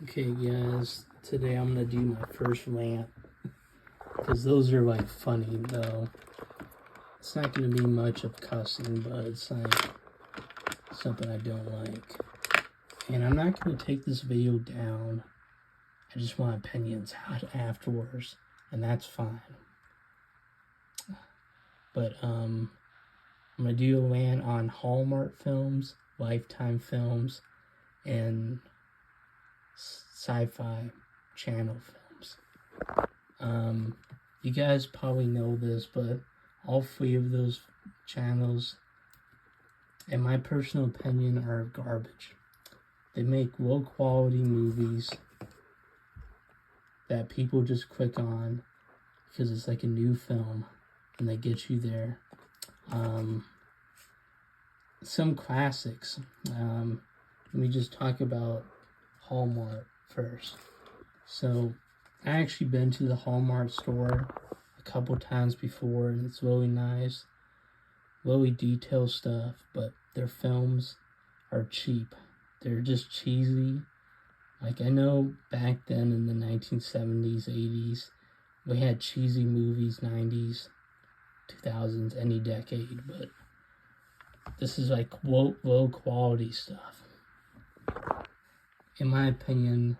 Okay, guys, today I'm gonna do my first rant because those are like funny though. It's not gonna be much of cussing, but it's like something I don't like. And I'm not gonna take this video down. I just want opinions afterwards, and that's fine. But I'm gonna do a rant on Hallmark films, Lifetime films, and Sci-fi channel films. You guys probably know this, but all three of those channels, in my personal opinion, are garbage. They make low quality movies that people just click on because it's like a new film and they get you there. Some classics. Let me just talk about Hallmark first. So I actually been to the Hallmark store a couple times before, and it's really nice, really detailed stuff, but their films are cheap. They're just cheesy. Like, I know back then in the 1970s, 80s, we had cheesy movies, 90s, 2000s, any decade, but this is like low quality stuff. In my opinion,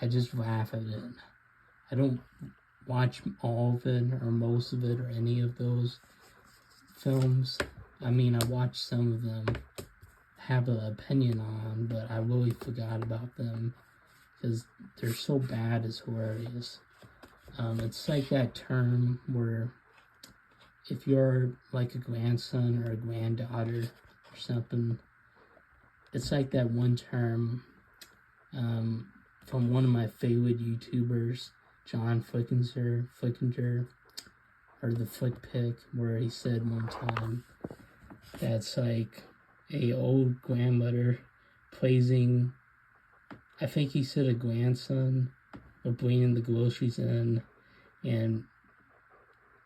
I just laugh at it. I don't watch all of it or most of it or any of those films. I mean, I watched some of them, have an opinion on, but I really forgot about them because they're so bad it's hilarious. It's like that term where if you're like a grandson or a granddaughter or something, it's like that one term from one of my favorite YouTubers, John Flickinger, or the Flick Pick, where he said one time that's like a old grandmother praising, I think he said a grandson, of bringing the groceries in, and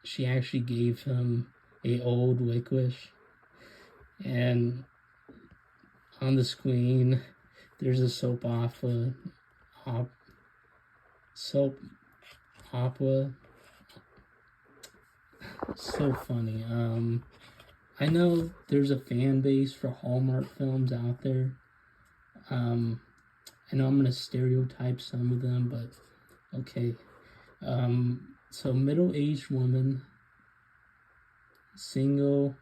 she actually gave him a old licorice, and on the screen there's a soap opera, so funny. I know there's a fan base for Hallmark films out there. I know I'm gonna stereotype some of them, but okay. So middle-aged woman, single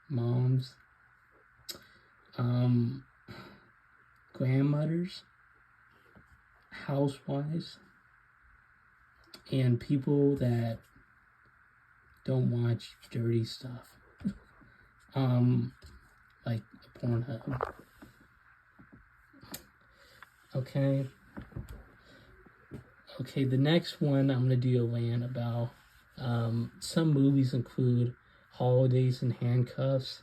moms, grandmothers, housewives, and people that don't watch dirty stuff, like Pornhub. Okay, the next one I'm gonna do a rant about. Some movies include Holidays in Handcuffs.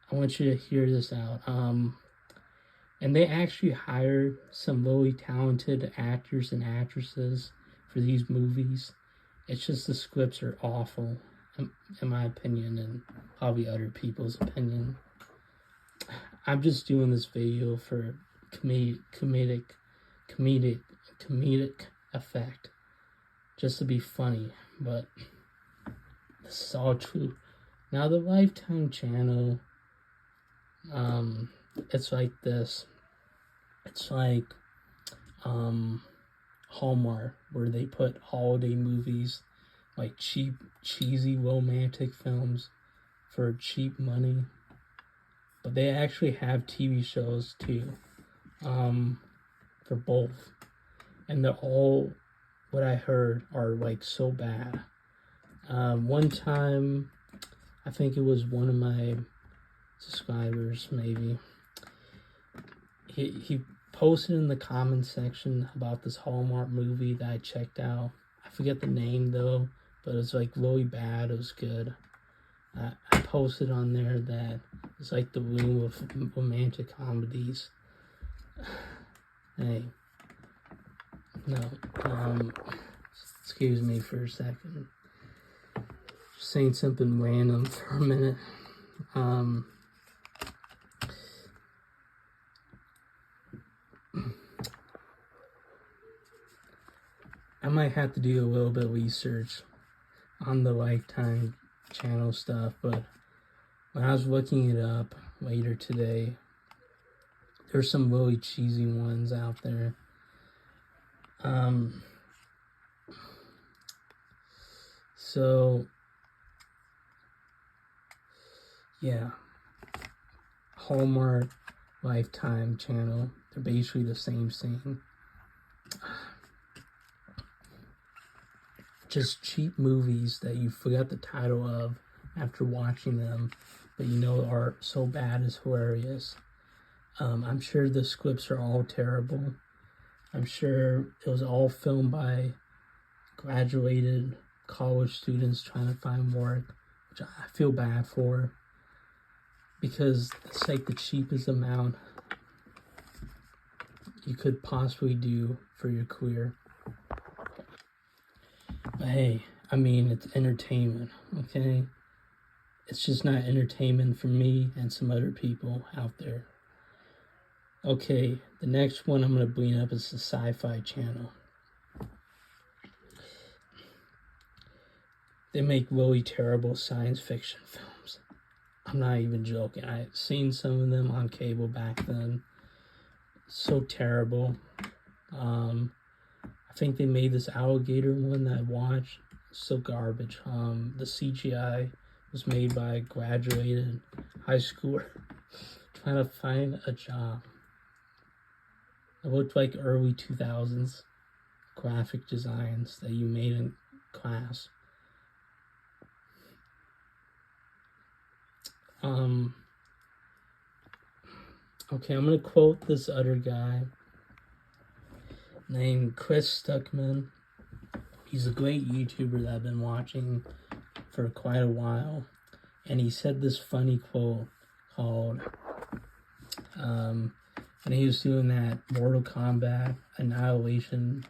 I want you to hear this out. And they actually hire some really talented actors and actresses for these movies. It's just the scripts are awful, in my opinion, and probably other people's opinion. I'm just doing this video for comedic effect, just to be funny, but this is all true. Now the Lifetime channel, it's like this. It's like Hallmark, where they put holiday movies, like cheap, cheesy romantic films for cheap money. But they actually have TV shows too, for both. And they're all, what I heard, are like so bad. One time, I think it was one of my subscribers, maybe, he posted in the comment section about this Hallmark movie that I checked out. I forget the name though, but it was like really bad. It was good. I posted on there that it's like the room of romantic comedies. Hey, no, excuse me for a second. Just saying something random for a minute. I might have to do a little bit of research on the Lifetime channel stuff, but when I was looking it up later today, there's some really cheesy ones out there. So yeah, Hallmark, Lifetime channel, they're basically the same thing. Just cheap movies that you forgot the title of after watching them, but you know are so bad it's hilarious. I'm sure the scripts are all terrible. I'm sure it was all filmed by graduated college students trying to find work, which I feel bad for, because it's like the cheapest amount you could possibly do for your career. But hey, I mean, it's entertainment, okay? It's just not entertainment for me and some other people out there. Okay, the next one I'm going to bring up is the Sci-fi channel. They make really terrible science fiction films. I'm not even joking. I've seen some of them on cable back then. So terrible. I think they made this alligator one that I watched. So garbage. The CGI was made by a graduated high schooler trying to find a job. It looked like early 2000s graphic designs that you made in class. Okay, I'm gonna quote this other guy named Chris Stuckman. He's a great YouTuber that I've been watching for quite a while, and he said this funny quote called, and he was doing that Mortal Kombat Annihilation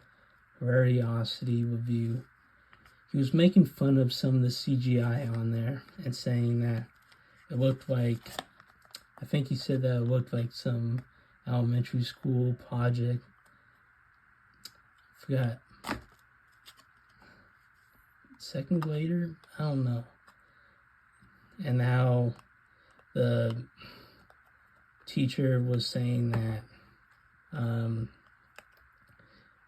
Rariosity review. He was making fun of some of the CGI on there and saying that it looked like, I think he said that it looked like some elementary school project. Forgot. Second grader? I don't know. And now the teacher was saying that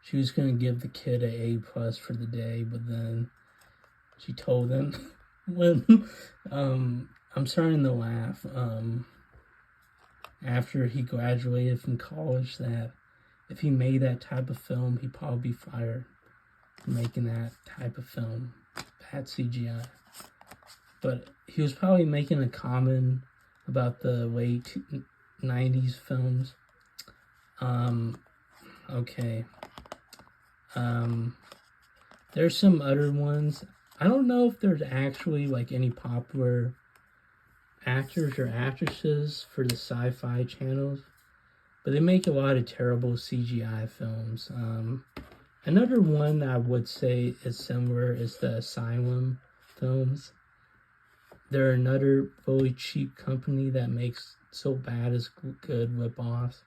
she was going to give the kid an A+ for the day, but then she told him when I'm starting to laugh after he graduated from college that if he made that type of film, he'd probably be fired for making that type of film. Bad CGI. But he was probably making a comment about the late 90s films. Okay. There's some other ones. I don't know if there's actually like any popular actors or actresses for the Sci-fi channels, but they make a lot of terrible CGI films. Another one that I would say is similar is the Asylum films. They're another really cheap company that makes so bad as good ripoffs.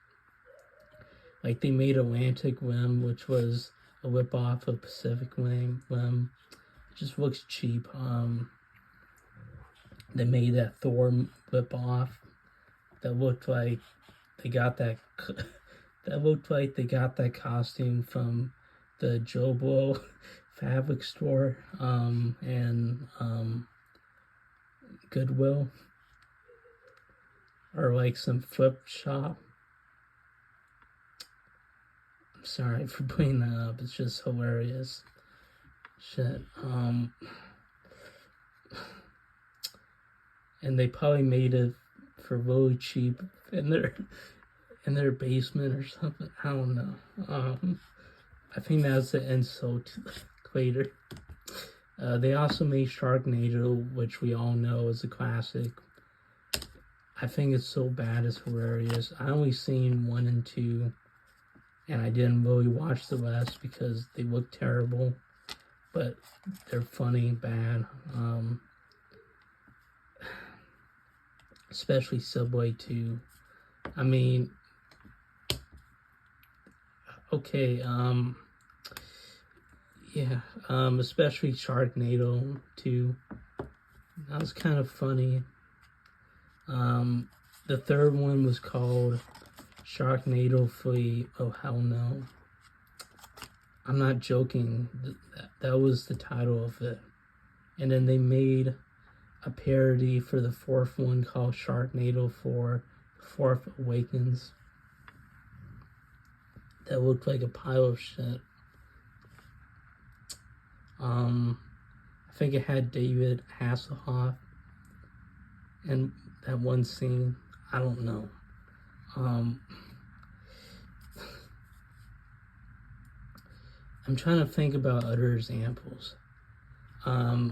Like they made Atlantic Rim, which was a ripoff of Pacific Rim. It just looks cheap. They made that Thor ripoff that looked like they got that costume from the Joe Blow fabric store and Goodwill, or like some flip shop. I'm sorry for bringing that up. It's just hilarious. Shit. And they probably made it for really cheap in their basement or something. I don't know. I think that's the insult to the creator. They also made Sharknado, which we all know is a classic. I think it's so bad it's hilarious. I only seen 1 and 2, and I didn't really watch the rest because they look terrible, but they're funny, bad. Especially Subway 2. I mean, okay, Yeah, especially Sharknado too. That was kind of funny. The third one was called Sharknado Flee. Oh hell no! I'm not joking. That was the title of it. And then they made a parody for the fourth one called Sharknado 4, Fourth Awakens. That looked like a pile of shit. I think it had David Hasselhoff in that one scene. I don't know. I'm trying to think about other examples. I'm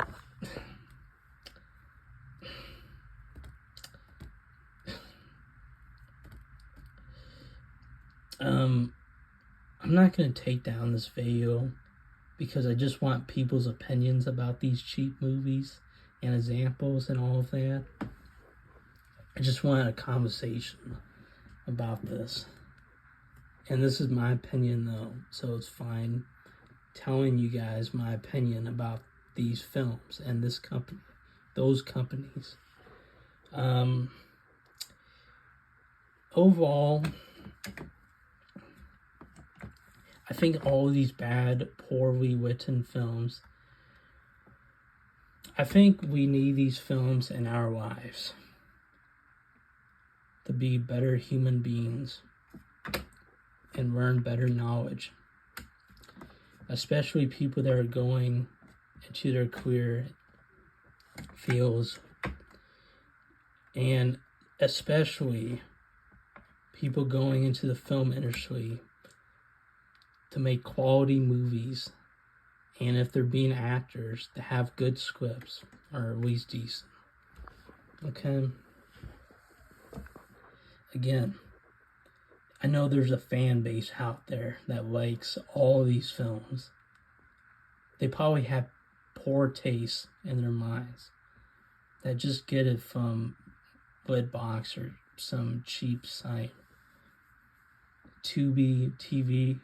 not going to take down this video because I just want people's opinions about these cheap movies and examples and all of that. I just want a conversation about this. And this is my opinion though, so it's fine telling you guys my opinion about these films and this company, those companies. Overall, I think all of these bad, poorly written films, I think we need these films in our lives to be better human beings and learn better knowledge, especially people that are going into their career fields, and especially people going into the film industry to make quality movies, and if they're being actors, to have good scripts, or at least decent. Okay? Again, I know there's a fan base out there that likes all these films. They probably have poor taste in their minds that just get it from Redbox or some cheap site. Tubi TV.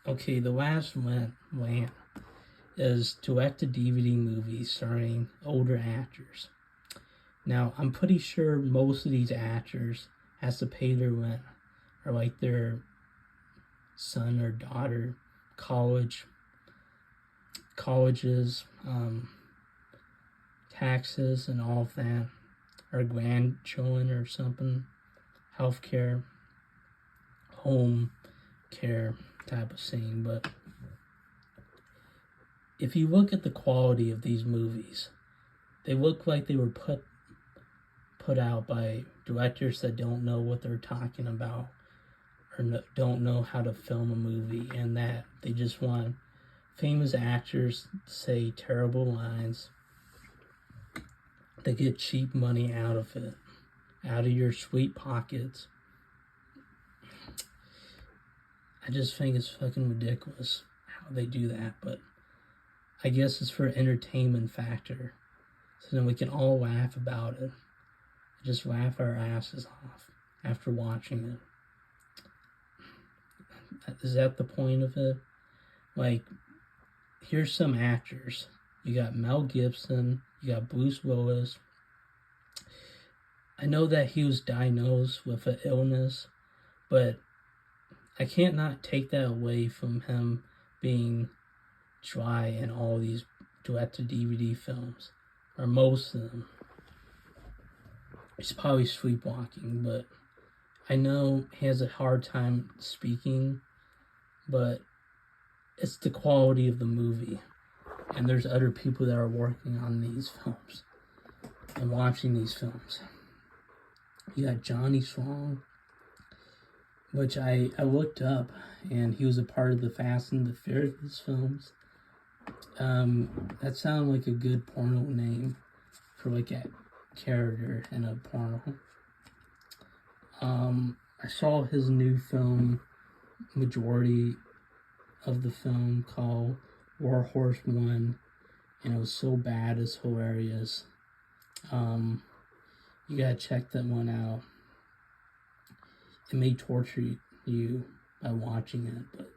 Okay, the last Rant is direct-to-DVD movies starring older actors. Now, I'm pretty sure most of these actors has to pay their rent, or like their son or daughter, colleges, taxes and all of that, or grandchildren or something, healthcare, home care type of scene. But if you look at the quality of these movies, they look like they were put out by directors that don't know what they're talking about, or don't know how to film a movie, and that they just want famous actors to say terrible lines. They get cheap money out of it, out of your sweet pockets. I just think it's fucking ridiculous how they do that, but I guess it's for entertainment factor, so then we can all laugh about it. Just laugh our asses off after watching it. Is that the point of it? Like, here's some actors. You got Mel Gibson, you got Bruce Willis. I know that he was diagnosed with an illness, but I can't not take that away from him being dry in all these direct-to-DVD films, or most of them. He's probably sleepwalking, but I know he has a hard time speaking, but it's the quality of the movie. And there's other people that are working on these films and watching these films. You got Johnny Strong, which I looked up, and he was a part of the Fast and the Furious films. That sounded like a good porno name for like a character in a porno. I saw his new film, majority of the film, called War Horse 1, and it was so bad it's hilarious. You gotta check that one out. It may torture you by watching it, but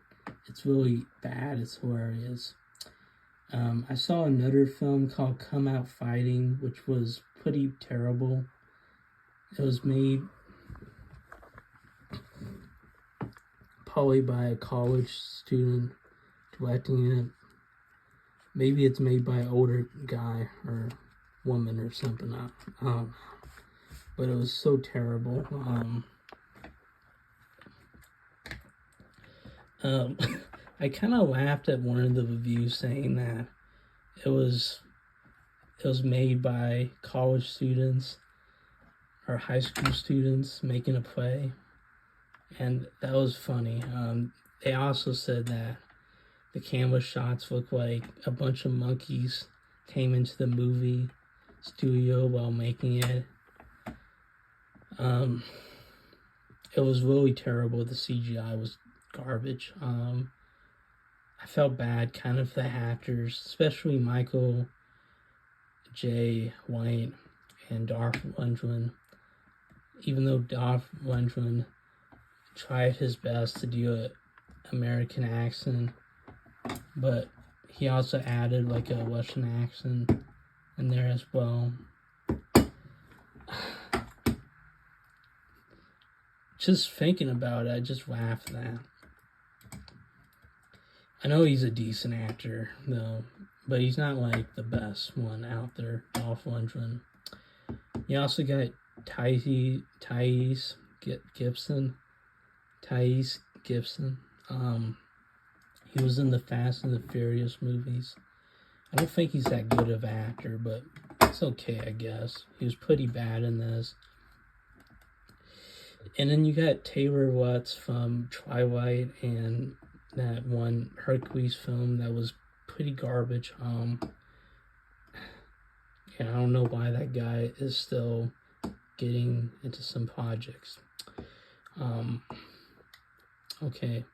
It's really bad. It's hilarious. I saw another film called Come Out Fighting, which was pretty terrible. It was made probably by a college student directing it. Maybe it's made by an older guy or woman or something. I don't know. But it was so terrible. I kind of laughed at one of the reviews saying that it was made by college students or high school students making a play, and that was funny. They also said that the camera shots looked like a bunch of monkeys came into the movie studio while making it. It was really terrible. The CGI was garbage. I felt bad kind of for the actors, especially Michael J. White and Dolph Lundgren. Even though Dolph Lundgren tried his best to do an American accent, but he also added like a Russian accent in there as well. Just thinking about it, I just laughed at that. I know he's a decent actor, though, but he's not like the best one out there, Dolph Lundgren. You also got Tyrese Gibson. He was in the Fast and the Furious movies. I don't think he's that good of an actor, but it's okay, I guess. He was pretty bad in this. And then you got Taylor Watts from Twilight and that one Hercules film that was pretty garbage. And I don't know why that guy is still getting into some projects. Okay.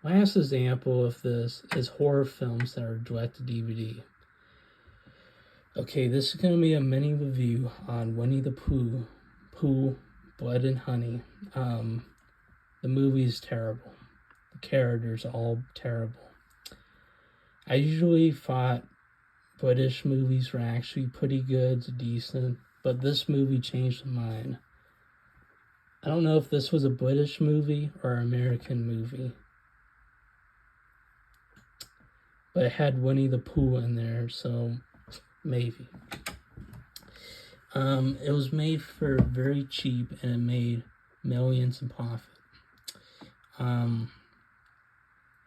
Last example of this is horror films that are direct to DVD. Okay, this is going to be a mini review on Winnie the Pooh, Blood and Honey. The movie is terrible. The characters are all terrible. I usually thought British movies were actually pretty good to decent, but this movie changed my mind. I don't know if this was a British movie or an American movie, but it had Winnie the Pooh in there, so maybe. It was made for very cheap and it made millions in profit.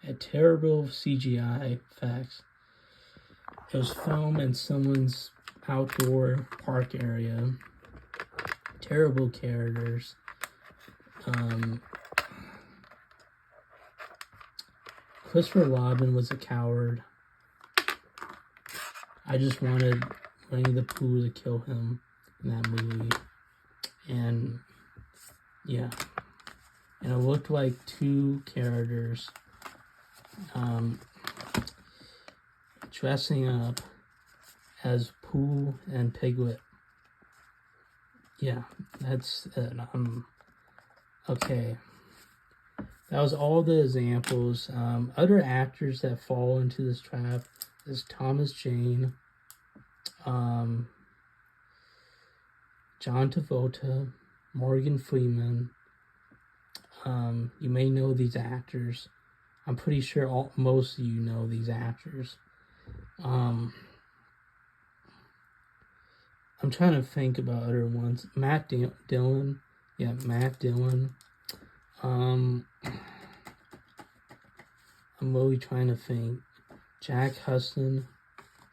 Had terrible CGI effects. It was filmed in someone's outdoor park area. Terrible characters. Christopher Robin was a coward. I just wanted Winnie the Pooh to kill him in that movie. And yeah. And it looked like two characters dressing up as Pooh and Piglet. Yeah, that's it. Okay. That was all the examples. Other actors that fall into this trap is Thomas Jane, John Travolta, Morgan Freeman. You may know these actors. I'm pretty sure most of you know these actors. I'm trying to think about other ones. Matt Dillon. Yeah, Matt Dillon. I'm really trying to think. Jack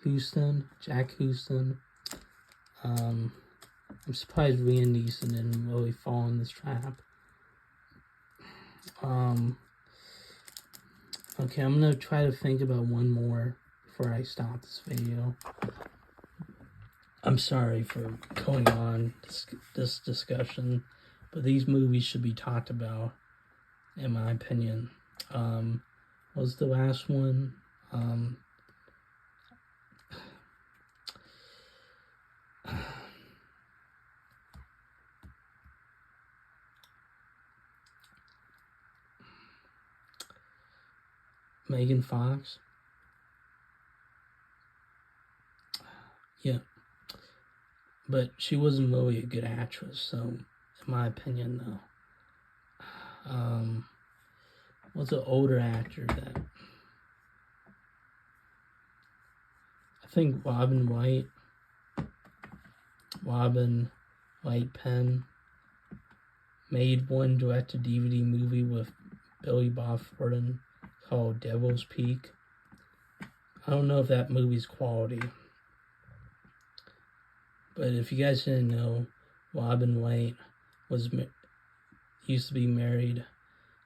Houston. Jack Houston. I'm surprised Liam Neeson didn't really fall in this trap. Okay, I'm gonna try to think about one more before I stop this video. I'm sorry for going on this discussion, but these movies should be talked about, in my opinion. What was the last one? Megan Fox. Yeah. But she wasn't really a good actress, so in my opinion, though. What's an older actor that I think Robin White Penn made one direct-to-DVD movie with Billy Bob Thornton called Devil's Peak. I don't know if that movie's quality, but if you guys didn't know, Robin White used to be married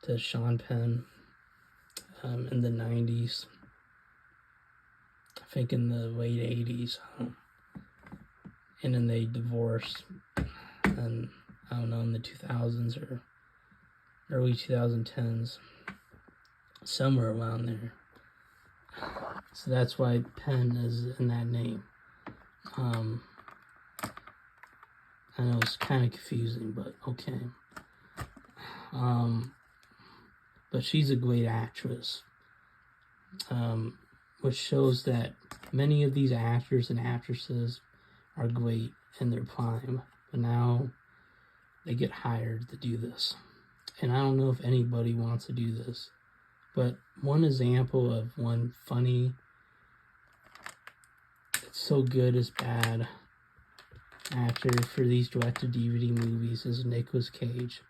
to Sean Penn in the 90s. I think in the late 80s. And then they divorced. And I don't know, in the 2000s or early 2010s. Somewhere around there. So that's why Penn is in that name. I know it's kind of confusing, but okay. But she's a great actress, which shows that many of these actors and actresses are great in their prime, but now they get hired to do this. And I don't know if anybody wants to do this, but one example of one funny, it's so good it's bad actor for these direct-to-DVD movies is Nicolas Cage.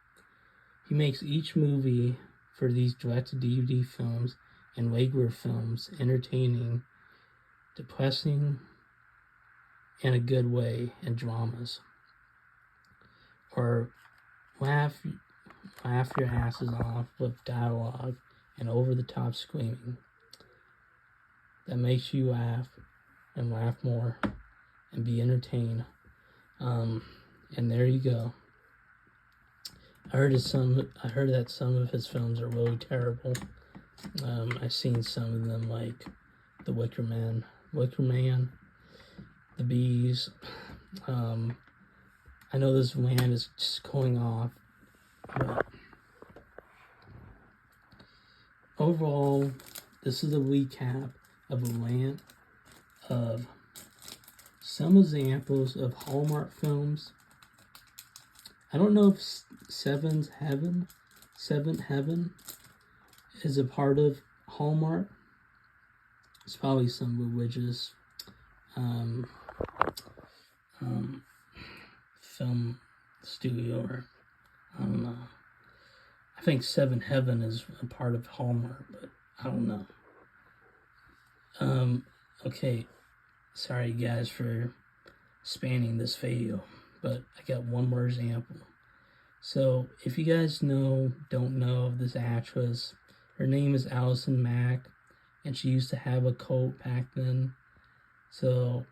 He makes each movie for these direct-to-DVD films and regular films entertaining, depressing, in a good way, and dramas. Or laugh your asses off with dialogue and over-the-top screaming that makes you laugh and laugh more and be entertained. And there you go. I heard that some of his films are really terrible. I've seen some of them, like The Wicker Man, The Bees. I know this rant is just going off, but overall, this is a recap of a rant of some examples of Hallmark films. I don't know if Seventh Heaven is a part of Hallmark. It's probably some religious film studio, or I don't know. I think Seventh Heaven is a part of Hallmark, but I don't know. Okay, sorry guys for spanning this video, but I got one more example. So if you guys don't know of this actress, her name is Allison Mack, and she used to have a cult back then. So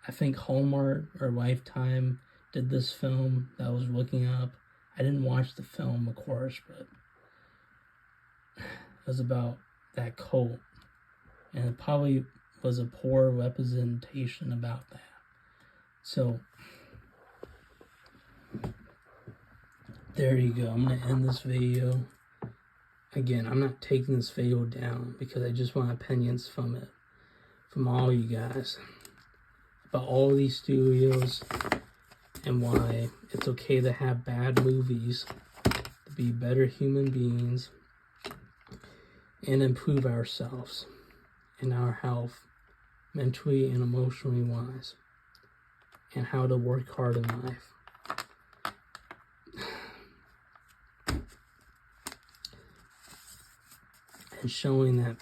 I think Hallmark or Lifetime did this film that I was looking up. I didn't watch the film, of course, but it was about that cult, and it probably was a poor representation about that. So there you go. I'm going to end this video. Again, I'm not taking this video down because I just want opinions from it, from all you guys, about all these studios and why it's okay to have bad movies, to be better human beings, and improve ourselves and our health, mentally and emotionally wise, and how to work hard in life. And showing that,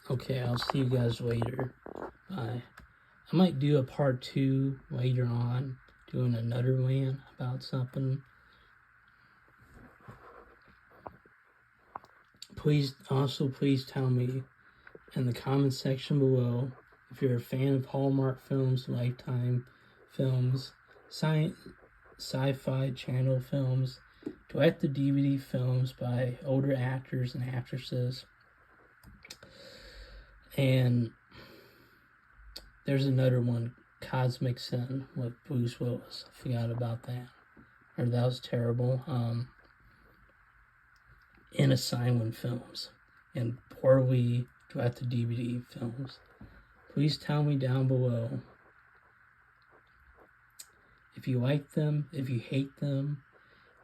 okay, I'll see you guys later. Bye. I might do a part 2 later on, doing another rant about something. Please tell me in the comment section below if you're a fan of Hallmark films, Lifetime films, Sci-fi channel films, direct-to-DVD films by older actors and actresses. And there's another one, Cosmic Sin, with Bruce Willis. I forgot about that. Or that was terrible. in assignment films and poorly directed DVD films. Please tell me down below if you like them, if you hate them,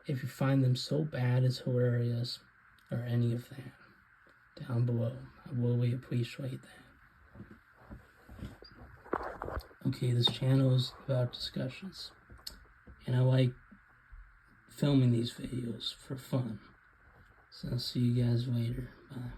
if you find them so bad it's hilarious, or any of that. Down below. I really appreciate that. Okay, this channel is about discussions. And I like filming these videos for fun. So I'll see you guys later. Bye.